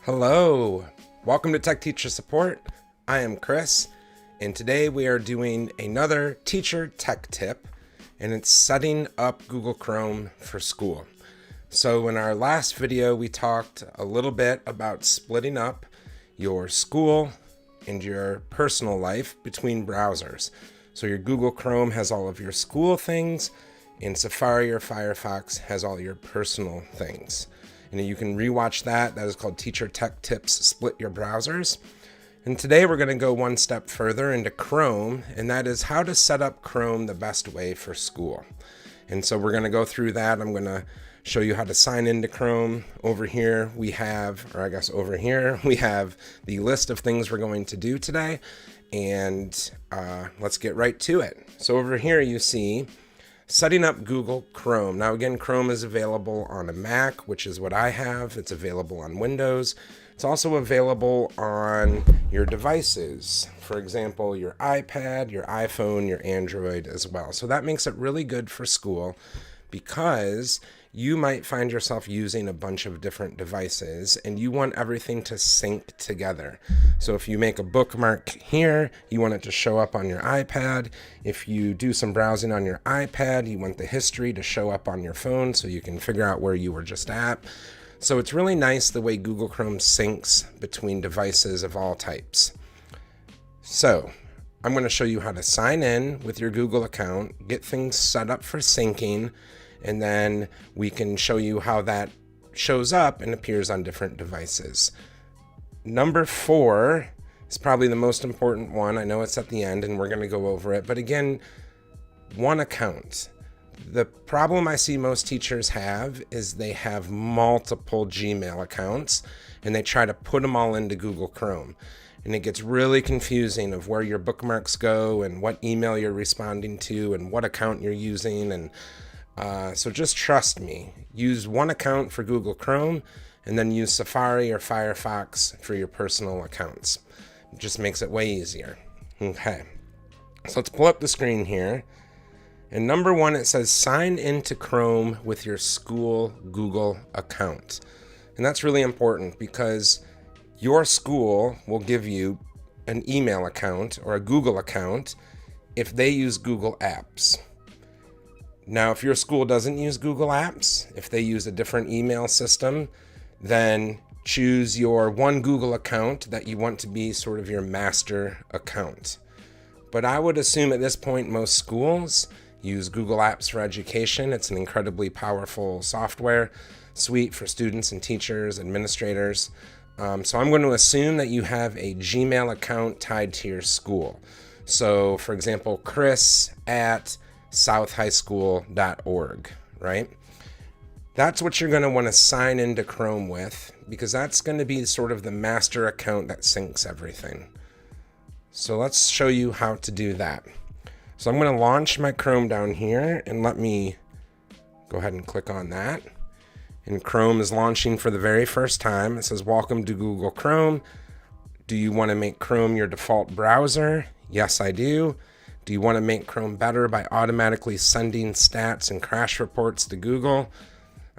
Hello, welcome to Tech Teacher Support. I am Chris, and today we are doing another teacher tech tip, and it's setting up Google Chrome for school. So in our last video, we talked a little bit about splitting up your school and your personal life between browsers. So your Google Chrome has all of your school things, and Safari or Firefox has all your personal things. And you can rewatch that. That is called Teacher Tech Tips Split Your Browsers. And today we're going to go one step further into Chrome, and that is how to set up Chrome the best way for school. And so we're going to go through that. I'm going to show you how to sign into Chrome. Over here we have, we have the list of things we're going to do today. And let's get right to it. So over here you see setting up Google Chrome. Now again, Chrome is available on a Mac, which is what I have. It's available on Windows. It's also available on your devices. For example, your iPad, your iPhone, your Android as well. So that makes it really good for school because you might find yourself using a bunch of different devices and you want everything to sync together. So if you make a bookmark here, you want it to show up on your iPad. If you do some browsing on your iPad, you want the history to show up on your phone so you can figure out where you were just at. So it's really nice the way Google Chrome syncs between devices of all types. So I'm going to show you how to sign in with your Google account, get things set up for syncing, and then we can show you how that shows up and appears on different devices. Number 4 is probably the most important one. I know it's at the end and we're going to go over it, but again, one account. The problem I see most teachers have is they have multiple Gmail accounts and they try to put them all into Google Chrome. And it gets really confusing of where your bookmarks go and what email you're responding to and what account you're using. And so just trust me, use one account for Google Chrome and then use Safari or Firefox for your personal accounts. It just makes it way easier. Okay, so let's pull up the screen here. And number 1, it says sign into Chrome with your school Google account. And that's really important because your school will give you an email account or a Google account if they use Google Apps. Now, if your school doesn't use Google Apps, if they use a different email system, then choose your one Google account that you want to be sort of your master account. But I would assume at this point most schools use Google Apps for Education. It's an incredibly powerful software suite for students and teachers, administrators. So I'm going to assume that you have a Gmail account tied to your school. So for example, chris@southhighschool.org, right? That's what you're going to want to sign into Chrome with because that's going to be sort of the master account that syncs everything. So let's show you how to do that. So I'm going to launch my Chrome down here and let me go ahead and click on that. And Chrome is launching for the very first time. It says, welcome to Google Chrome. Do you want to make Chrome your default browser? Yes, I do. Do you want to make Chrome better by automatically sending stats and crash reports to Google?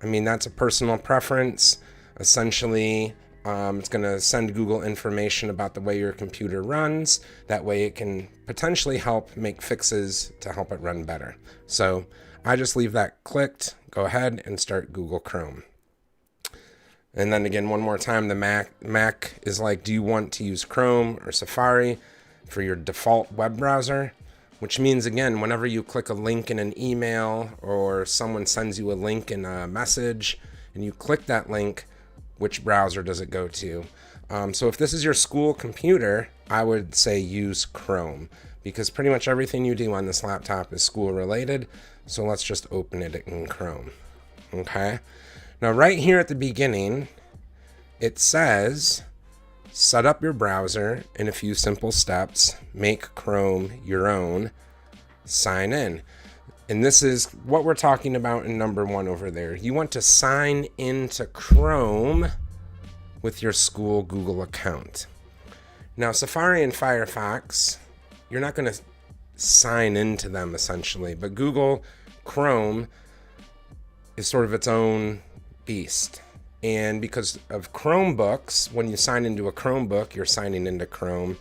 I mean, that's a personal preference. Essentially, it's going to send Google information about the way your computer runs. That way it can potentially help make fixes to help it run better. So I just leave that clicked. Go ahead and start Google Chrome. And then again, one more time, the Mac is like, do you want to use Chrome or Safari for your default web browser? Which means, again, whenever you click a link in an email or someone sends you a link in a message and you click that link, which browser does it go to? So if this is your school computer, I would say use Chrome because pretty much everything you do on this laptop is school related. So let's just open it in Chrome. Okay. Now right here at the beginning, it says set up your browser in a few simple steps, make Chrome your own, sign in. And this is what we're talking about in number 1 over there. You want to sign into Chrome with your school Google account. Now, Safari and Firefox, you're not going to sign into them essentially, but Google Chrome is sort of its own beast. And because of Chromebooks, when you sign into a Chromebook, you're signing into Chrome.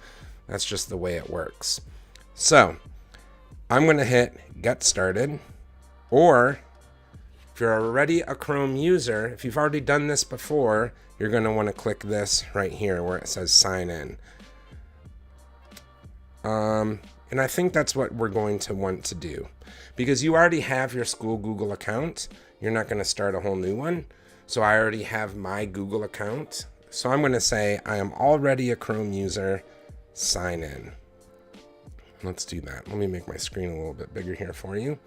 That's just the way it works. So I'm going to hit Get Started. Or if you're already a Chrome user, if you've already done this before, you're going to want to click this right here where it says Sign In. And I think that's what we're going to want to do. Because you already have your school Google account, you're not going to start a whole new one. So I already have my Google account. So I'm going to say I am already a Chrome user, sign in. Let's do that. Let me make my screen a little bit bigger here for you.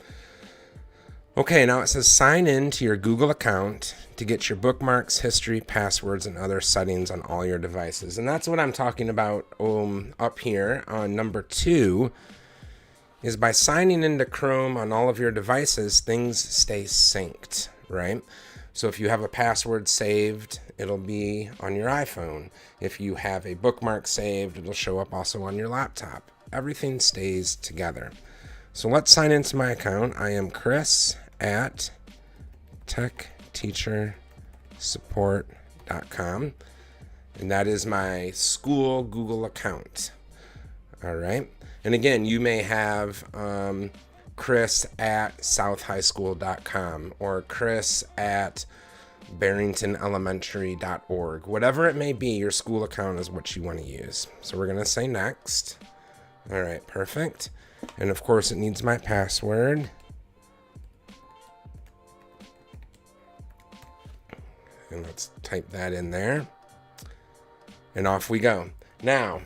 Okay, now it says sign in to your Google account to get your bookmarks, history, passwords, and other settings on all your devices. And that's what I'm talking about up here on number 2, is by signing into Chrome on all of your devices, things stay synced, right? So if you have a password saved, it'll be on your iPhone. If you have a bookmark saved, it'll show up also on your laptop. Everything stays together. So let's sign into my account. I am Chris at techteachersupport.com, and that is my school Google account. All right. And again, you may have Chris at southhighschool.com or Chris at barringtonelementary.org. Whatever it may be, your school account is what you want to use. So we're going to say next. All right, perfect. And of course, it needs my password. And let's type that in there. And off we go. Now,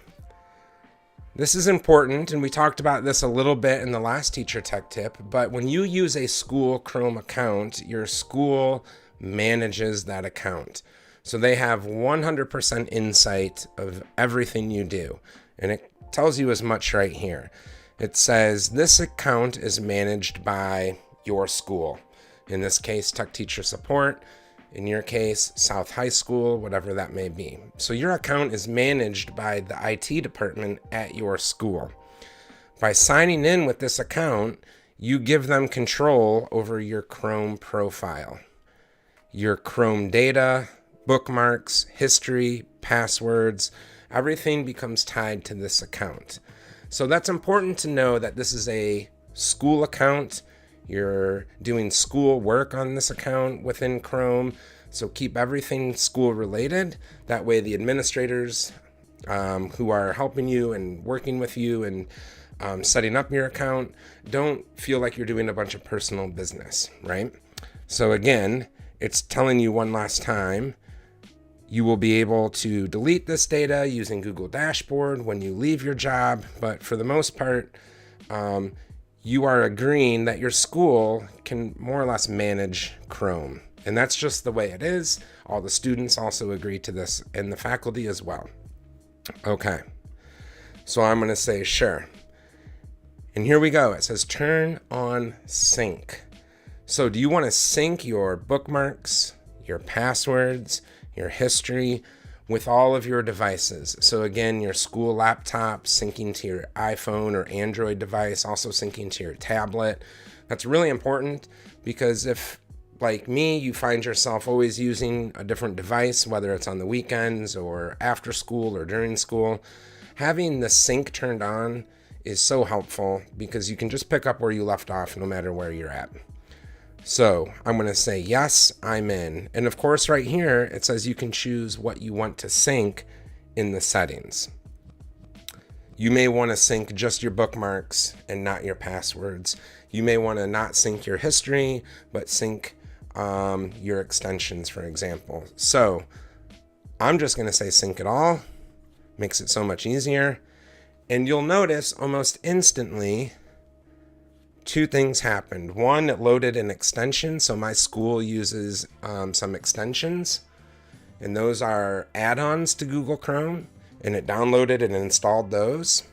this is important, and we talked about this a little bit in the last Teacher Tech Tip, but when you use a school Chrome account, your school manages that account. So they have 100% insight of everything you do. And it tells you as much right here. It says this account is managed by your school. In this case, Tech Teacher Support. In your case, South High School, whatever that may be. So your account is managed by the IT department at your school. By signing in with this account, you give them control over your Chrome profile. Your Chrome data, bookmarks, history, passwords, everything becomes tied to this account. So that's important to know that this is a school account. You're doing school work on this account within Chrome. So keep everything school related. That way the administrators who are helping you and working with you and setting up your account don't feel like you're doing a bunch of personal business, right? So again, it's telling you one last time, you will be able to delete this data using Google Dashboard when you leave your job. But for the most part, you are agreeing that your school can more or less manage Chrome. And that's just the way it is. All the students also agree to this, and the faculty as well. Okay, so I'm going to say sure. And here we go. It says turn on sync. So do you want to sync your bookmarks, your passwords, your history with all of your devices? So again, your school laptop syncing to your iPhone or Android device, also syncing to your tablet. That's really important because if, like me, you find yourself always using a different device, whether it's on the weekends or after school or during school, having the sync turned on is so helpful because you can just pick up where you left off no matter where you're at. So I'm going to say, yes, I'm in. And of course, right here, it says you can choose what you want to sync in the settings. You may want to sync just your bookmarks and not your passwords. You may want to not sync your history, but sync your extensions, for example. So I'm just going to say sync it all. Makes it so much easier. And you'll notice almost instantly, two things happened. One, it loaded an extension. So my school uses some extensions, and those are add-ons to Google Chrome, and it downloaded and installed those.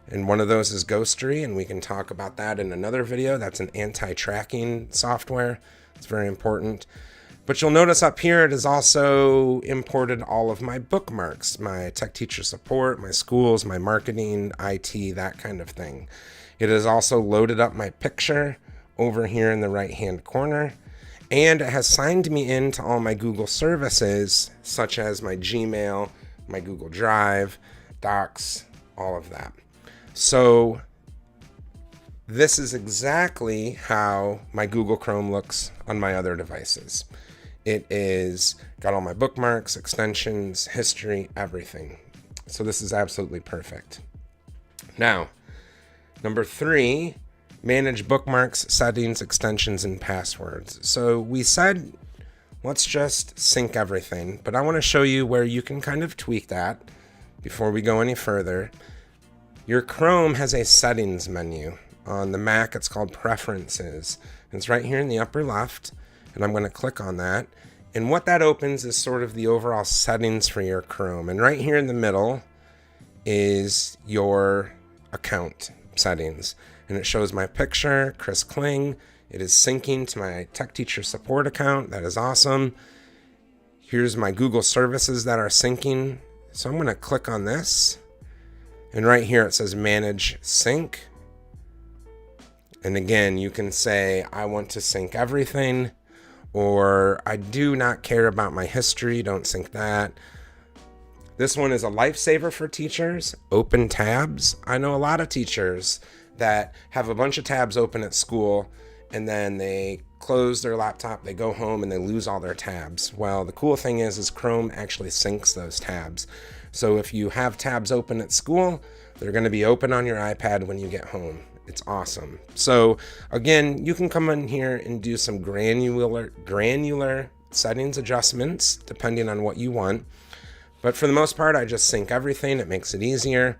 And one of those is Ghostery, and we can talk about that in another video. That's an anti-tracking software. It's very important. But you'll notice up here, it has also imported all of my bookmarks, my Tech Teacher Support, my schools, my marketing, IT, that kind of thing. It has also loaded up my picture over here in the right-hand corner. And it has signed me into all my Google services, such as my Gmail, my Google Drive, Docs, all of that. So this is exactly how my Google Chrome looks on my other devices. It is got all my bookmarks, extensions, history, everything. So this is absolutely perfect. Now, number 3, manage bookmarks, settings, extensions, and passwords. So we said, let's just sync everything, but I want to show you where you can kind of tweak that before we go any further. Your Chrome has a settings menu. On the Mac, it's called Preferences. It's right here in the upper left, and I'm going to click on that. And what that opens is sort of the overall settings for your Chrome. And right here in the middle is your account settings. And it shows my picture, Chris Kling. It is syncing to my Tech Teacher Support account. That is awesome. Here's my Google services that are syncing. So I'm going to click on this. And right here it says Manage Sync. And again, you can say, I want to sync everything, or I do not care about my history. Don't sync that. This one is a lifesaver for teachers. Open tabs. I know a lot of teachers that have a bunch of tabs open at school, and then they close their laptop, they go home, and they lose all their tabs. Well, the cool thing is Chrome actually syncs those tabs. So if you have tabs open at school, they're going to be open on your iPad when you get home. It's awesome. So again, you can come in here and do some granular settings adjustments depending on what you want. But for the most part, I just sync everything. It makes it easier.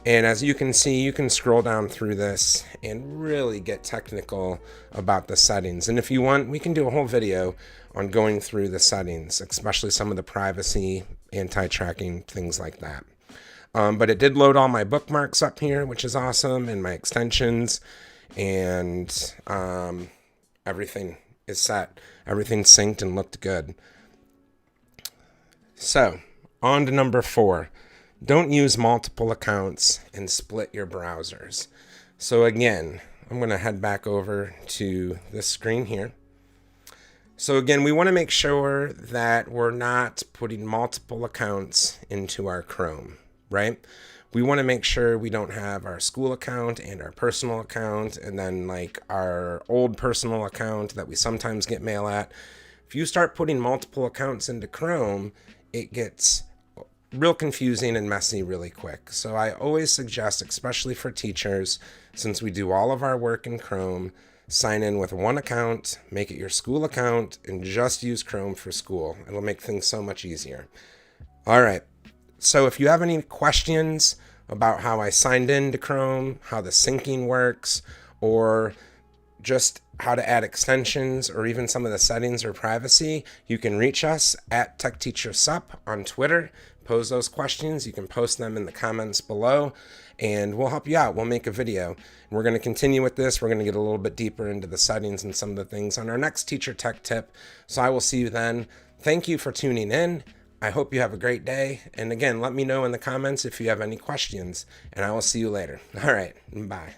And as you can see, you can scroll down through this and really get technical about the settings. And if you want, we can do a whole video on going through the settings, especially some of the privacy, anti-tracking, things like that. But it did load all my bookmarks up here, which is awesome, and my extensions, and everything is set. Everything's synced and looked good. So, on to number 4. Don't use multiple accounts and split your browsers. So again, I'm going to head back over to this screen here. So again, we want to make sure that we're not putting multiple accounts into our Chrome, right? We want to make sure we don't have our school account and our personal account, and then like our old personal account that we sometimes get mail at. If you start putting multiple accounts into Chrome, it gets real confusing and messy really quick. So I always suggest, especially for teachers, since we do all of our work in Chrome, sign in with one account, make it your school account, and just use Chrome for school. It'll make things so much easier. All right. So if you have any questions about how I signed into Chrome, how the syncing works, or just how to add extensions, or even some of the settings or privacy, you can reach us at TechTeacherSup on Twitter. Pose those questions. You can post them in the comments below, and we'll help you out. We'll make a video. We're going to continue with this. We're going to get a little bit deeper into the settings and some of the things on our next Teacher Tech Tip. So I will see you then. Thank you for tuning in. I hope you have a great day. And again, let me know in the comments if you have any questions, and I will see you later. All right. Bye.